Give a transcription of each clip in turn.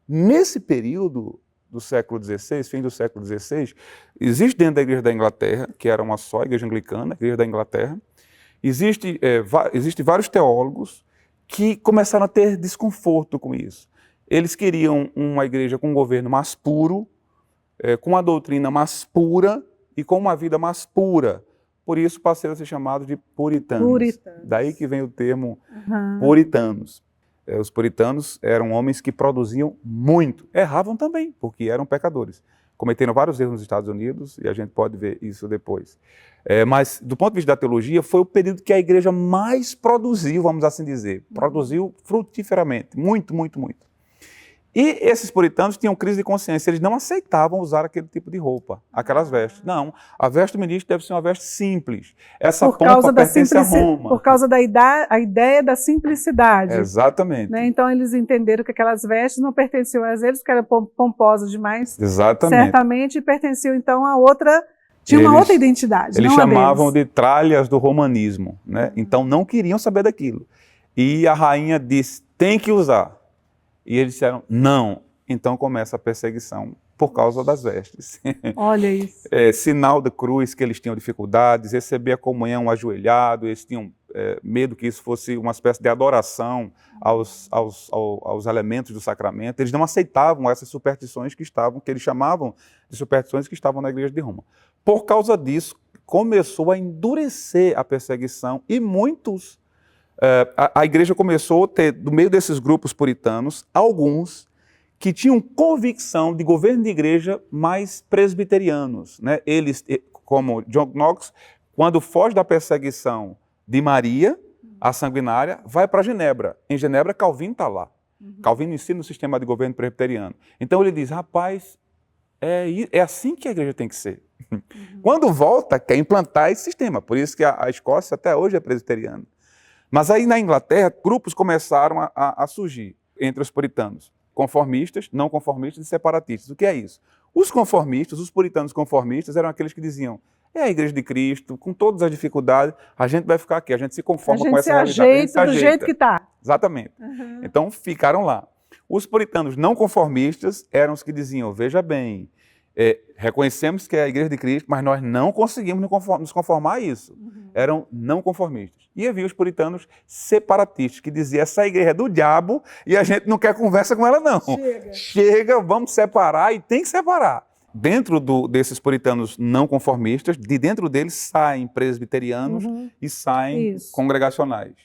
Nesse período do século XVI, fim do século XVI, existe dentro da Igreja da Inglaterra, que era uma só igreja anglicana, a Igreja da Inglaterra, existe vários teólogos que começaram a ter desconforto com isso. Eles queriam uma igreja com um governo mais puro, com uma doutrina mais pura e com uma vida mais pura. Por isso passaram a ser chamados de puritanos. Daí que vem o termo puritanos. Os puritanos eram homens que produziam muito. Erravam também, porque eram pecadores. Cometeram vários erros nos Estados Unidos, e a gente pode ver isso depois. Mas, do ponto de vista da teologia, foi o período que a igreja mais produziu, vamos assim dizer. Produziu frutiferamente, muito, muito, muito. E esses puritanos tinham crise de consciência, eles não aceitavam usar aquele tipo de roupa, aquelas vestes. Não, a veste do ministro deve ser uma veste simples. Essa pompa pertence a Roma. Por causa da ideia da simplicidade. Exatamente. Né? Então eles entenderam que aquelas vestes não pertenciam a eles, porque eram pomposas demais. Exatamente. Certamente pertenciam então a outra, tinha uma outra identidade. Eles não chamavam de tralhas do romanismo, né? Então não queriam saber daquilo. E a rainha disse, tem que usar. E eles disseram, não. Então começa a perseguição por causa das vestes. Olha isso. Sinal da cruz, que eles tinham dificuldades, receber a comunhão ajoelhado, eles tinham medo que isso fosse uma espécie de adoração aos elementos do sacramento. Eles não aceitavam essas superstições que eles chamavam de superstições que estavam na igreja de Roma. Por causa disso, começou a endurecer a perseguição e muitos... A igreja começou a ter, do meio desses grupos puritanos, alguns que tinham convicção de governo de igreja mais presbiterianos. Né? Eles, como John Knox, quando foge da perseguição de Maria, a sanguinária, vai para Genebra. Em Genebra, Calvino está lá. Calvino ensina o sistema de governo presbiteriano. Então ele diz, rapaz, é assim que a igreja tem que ser. Quando volta, quer implantar esse sistema. Por isso que a Escócia até hoje é presbiteriana. Mas aí na Inglaterra, grupos começaram a surgir entre os puritanos, conformistas, não conformistas e separatistas. O que é isso? Os conformistas, os puritanos conformistas, eram aqueles que diziam, é a igreja de Cristo, com todas as dificuldades, a gente vai ficar aqui, a gente se conforma com essa realidade. A gente se ajeita do jeito que está. Exatamente. Então ficaram lá. Os puritanos não conformistas eram os que diziam, veja bem, reconhecemos que é a igreja de Cristo, mas nós não conseguimos nos conformar a isso. Eram não conformistas. E havia os puritanos separatistas, que diziam, essa igreja é do diabo e a gente não quer conversa com ela não. Chega, vamos separar e tem que separar. Dentro desses puritanos não conformistas, de dentro deles saem presbiterianos e saem congregacionais.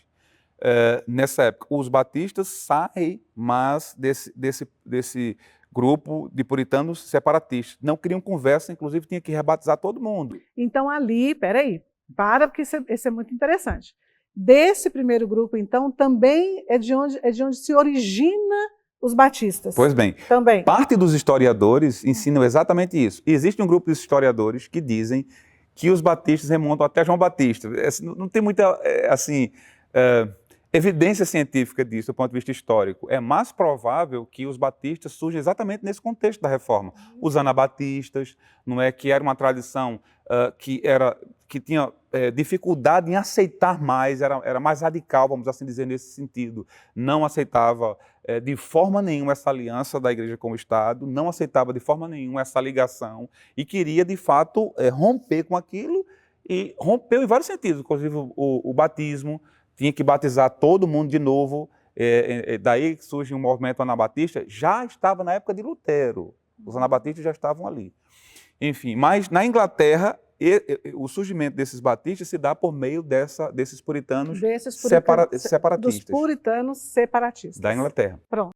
Nessa época, os batistas saem, mas desse grupo de puritanos separatistas. Não queriam conversa, inclusive tinha que rebatizar todo mundo. Então ali, peraí, porque esse é muito interessante. Desse primeiro grupo, então, também é de onde se origina os batistas. Pois bem, também. Parte dos historiadores ensinam exatamente isso. E existe um grupo de historiadores que dizem que os batistas remontam até João Batista. Não tem muita, evidência científica disso do ponto de vista histórico. É mais provável que os batistas surjam exatamente nesse contexto da reforma. Os anabatistas, não é, que era uma tradição que tinha dificuldade em aceitar mais, era mais radical, vamos assim dizer, nesse sentido. Não aceitava de forma nenhuma essa aliança da igreja com o Estado, não aceitava de forma nenhuma essa ligação e queria, de fato, romper com aquilo e rompeu em vários sentidos, inclusive o batismo, tinha que batizar todo mundo de novo, daí que surge um movimento anabatista, já estava na época de Lutero, os anabatistas já estavam ali. Enfim, mas na Inglaterra, o surgimento desses batistas se dá por meio desses puritanos separatistas. Dos puritanos separatistas. Da Inglaterra. Pronto.